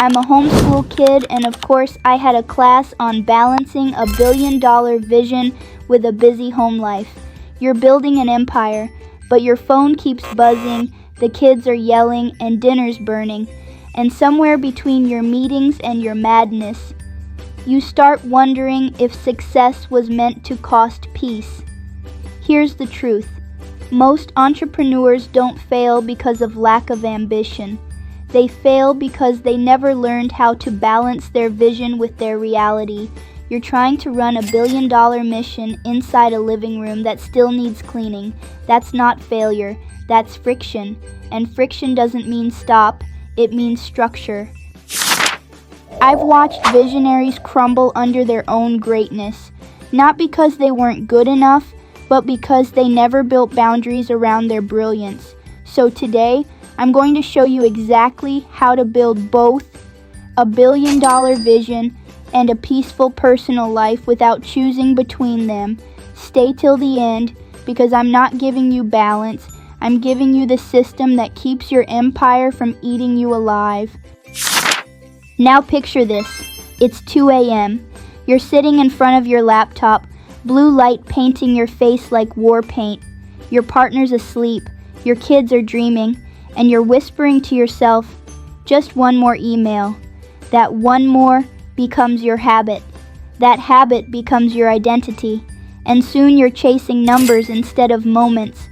I'm a homeschool kid, and of course I had a class on balancing a billion-dollar vision with a busy home life. You're building an empire, but your phone keeps buzzing, the kids are yelling, and dinner's burning. And somewhere between your meetings and your madness, you start wondering if success was meant to cost peace. Here's the truth. Most entrepreneurs don't fail because of lack of ambition. They fail because they never learned how to balance their vision with their reality. You're trying to run a billion-dollar mission inside a living room that still needs cleaning. That's not failure, that's friction. And friction doesn't mean stop, it means structure. I've watched visionaries crumble under their own greatness, not because they weren't good enough, but because they never built boundaries around their brilliance. So today, I'm going to show you exactly how to build both a billion-dollar vision and a peaceful personal life without choosing between them. Stay till the end, because I'm not giving you balance. I'm giving you the system that keeps your empire from eating you alive. Now picture this. It's 2 a.m. You're sitting in front of your laptop, blue light painting your face like war paint. Your partner's asleep, your kids are dreaming, and you're whispering to yourself, just one more email. That one more becomes your habit. That habit becomes your identity, and soon you're chasing numbers instead of moments.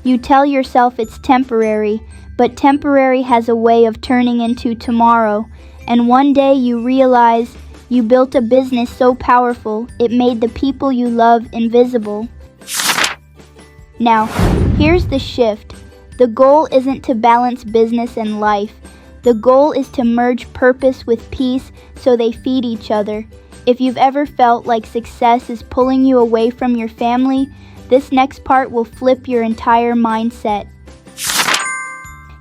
You tell yourself it's temporary, but temporary has a way of turning into tomorrow, and one day you realize you built a business so powerful it made the people you love invisible. Now, here's the shift. The goal isn't to balance business and life. The goal is to merge purpose with peace so they feed each other. If you've ever felt like success is pulling you away from your family, this next part will flip your entire mindset.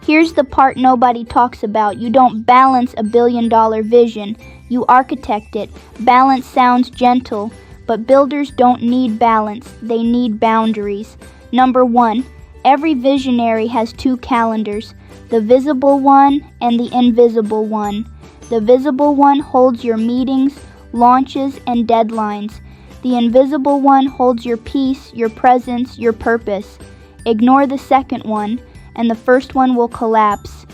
Here's the part nobody talks about. You don't balance a billion-dollar vision. You architect it. Balance sounds gentle, but builders don't need balance. They need boundaries. Number 1, every visionary has 2 calendars, the visible one and the invisible one. The visible one holds your meetings, launches, and deadlines. The invisible one holds your peace, your presence, your purpose. Ignore the second one, and the first one will collapse.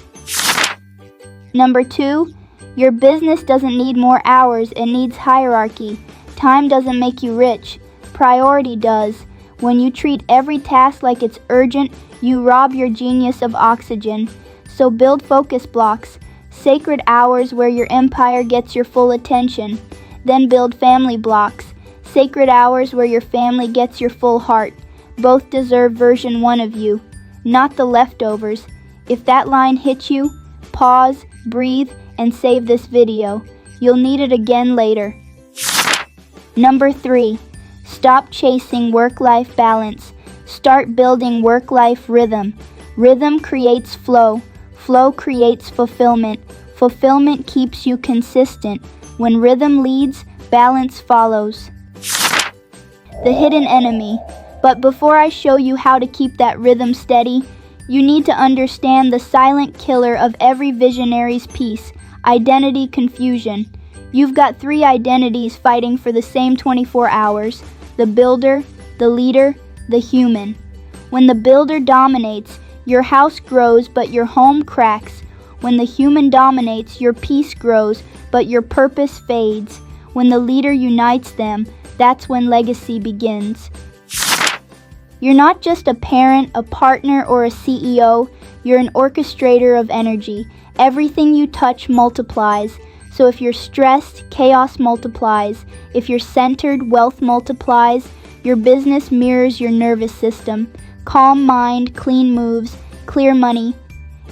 Number 2, your business doesn't need more hours, it needs hierarchy. Time doesn't make you rich, priority does. When you treat every task like it's urgent, you rob your genius of oxygen. So build focus blocks, sacred hours where your empire gets your full attention. Then build family blocks, sacred hours where your family gets your full heart. Both deserve version 1 of you, not the leftovers. If that line hits you, pause, breathe, and save this video. You'll need it again later. Number 3, stop chasing work-life balance. Start building work-life rhythm. Rhythm creates flow. Flow creates fulfillment. Fulfillment keeps you consistent. When rhythm leads, balance follows. The hidden enemy. But before I show you how to keep that rhythm steady, you need to understand the silent killer of every visionary's peace: identity confusion. You've got 3 identities fighting for the same 24 hours: the builder, the leader, the human. When the builder dominates, your house grows but your home cracks. When the human dominates, your peace grows but your purpose fades. When the leader unites them, that's when legacy begins. You're not just a parent, a partner, or a CEO. You're an orchestrator of energy. Everything you touch multiplies. So if you're stressed, chaos multiplies. If you're centered, wealth multiplies. Your business mirrors your nervous system. Calm mind, clean moves, clear money.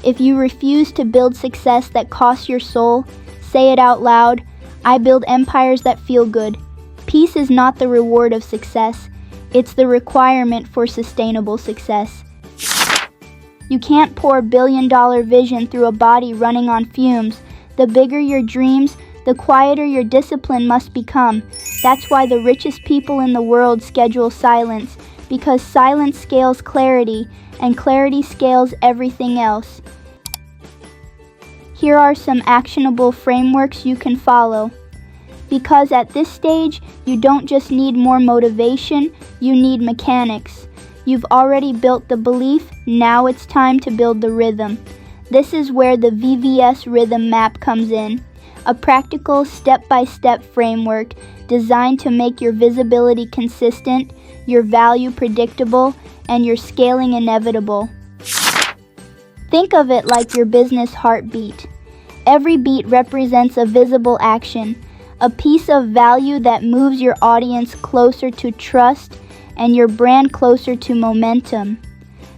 If you refuse to build success that costs your soul, say it out loud: I build empires that feel good. Peace is not the reward of success. It's the requirement for sustainable success. You can't pour billion-dollar vision through a body running on fumes. The bigger your dreams, the quieter your discipline must become. That's why the richest people in the world schedule silence, because silence scales clarity, and clarity scales everything else. Here are some actionable frameworks you can follow. Because at this stage, you don't just need more motivation, you need mechanics. You've already built the belief, now it's time to build the rhythm. This is where the VVS rhythm map comes in, a practical step-by-step framework designed to make your visibility consistent, your value predictable, and your scaling inevitable. Think of it like your business heartbeat. Every beat represents a visible action, a piece of value that moves your audience closer to trust and your brand closer to momentum.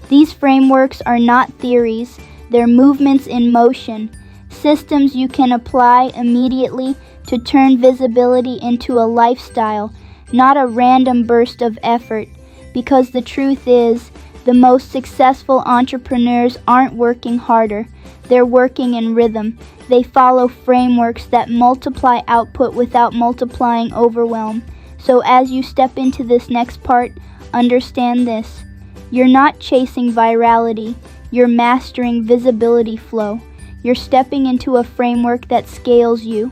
These frameworks are not theories, they're movements in motion, systems you can apply immediately to turn visibility into a lifestyle, not a random burst of effort. Because the truth is, the most successful entrepreneurs aren't working harder, they're working in rhythm. They follow frameworks that multiply output without multiplying overwhelm. So as you step into this next part, understand this. You're not chasing virality, you're mastering visibility flow. You're stepping into a framework that scales you.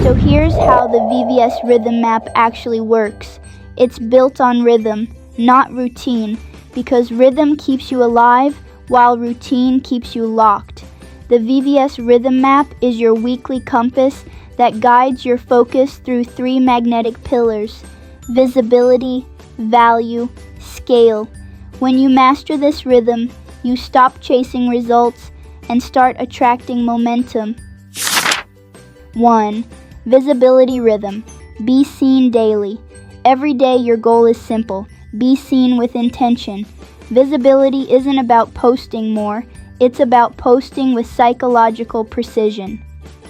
So here's how the VVS rhythm map actually works. It's built on rhythm, not routine, because rhythm keeps you alive while routine keeps you locked. The VVS rhythm map is your weekly compass that guides your focus through 3 magnetic pillars: visibility, value, scale. When you master this rhythm, you stop chasing results and start attracting momentum. 1. Visibility rhythm. Be seen daily. Every day your goal is simple. Be seen with intention. Visibility isn't about posting more. It's about posting with psychological precision.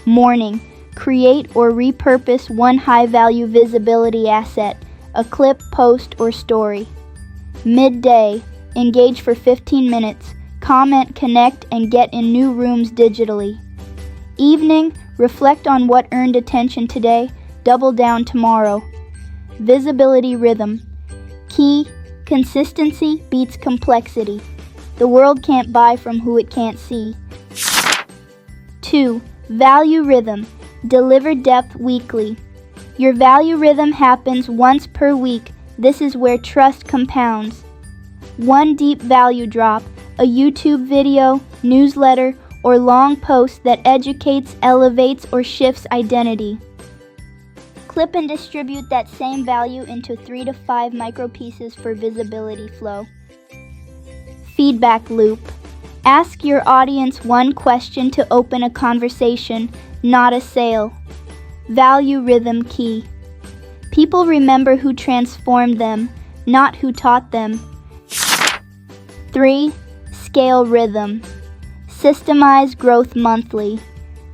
Morning. Create or repurpose one high-value visibility asset, a clip, post, or story. Midday. Engage for 15 minutes. Comment, connect, and get in new rooms digitally. Evening. Reflect on what earned attention today. Double down tomorrow. Visibility rhythm. Key. Consistency beats complexity. The world can't buy from who it can't see. 2. Value rhythm. Deliver depth weekly. Your value rhythm happens once per week. This is where trust compounds. One deep value drop, a YouTube video, newsletter, or long post that educates, elevates, or shifts identity. Clip and distribute that same value into 3 to 5 micro pieces for visibility flow. Feedback loop. Ask your audience one question to open a conversation, not a sale. Value rhythm key. People remember who transformed them, not who taught them. 3. Scale rhythm. Systemize growth monthly.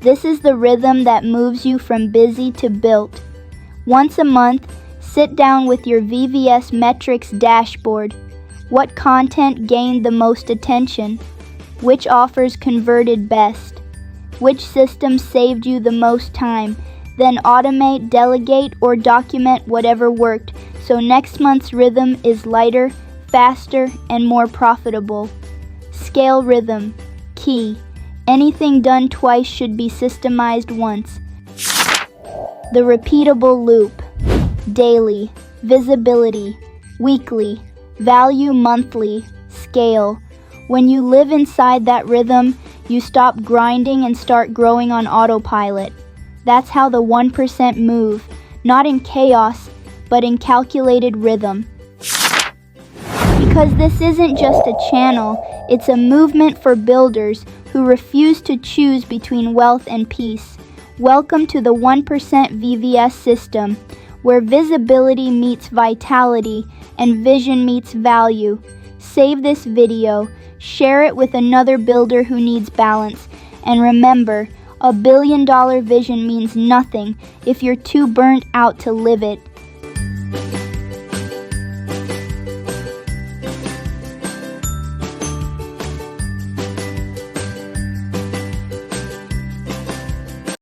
This is the rhythm that moves you from busy to built. Once a month, sit down with your VVS metrics dashboard. What content gained the most attention? Which offers converted best? Which system saved you the most time? Then automate, delegate, or document whatever worked so next month's rhythm is lighter, faster, and more profitable. Scale rhythm. Key. Anything done twice should be systemized once. The repeatable loop. Daily. Visibility. Weekly. Value monthly. Scale. When you live inside that rhythm, you stop grinding and start growing on autopilot. That's how the 1% move, not in chaos, but in calculated rhythm. Because this isn't just a channel, it's a movement for builders who refuse to choose between wealth and peace. Welcome to the 1% VVS system, where visibility meets vitality and vision meets value. Save this video, share it with another builder who needs balance, and remember, $1 billion vision means nothing if you're too burnt out to live it.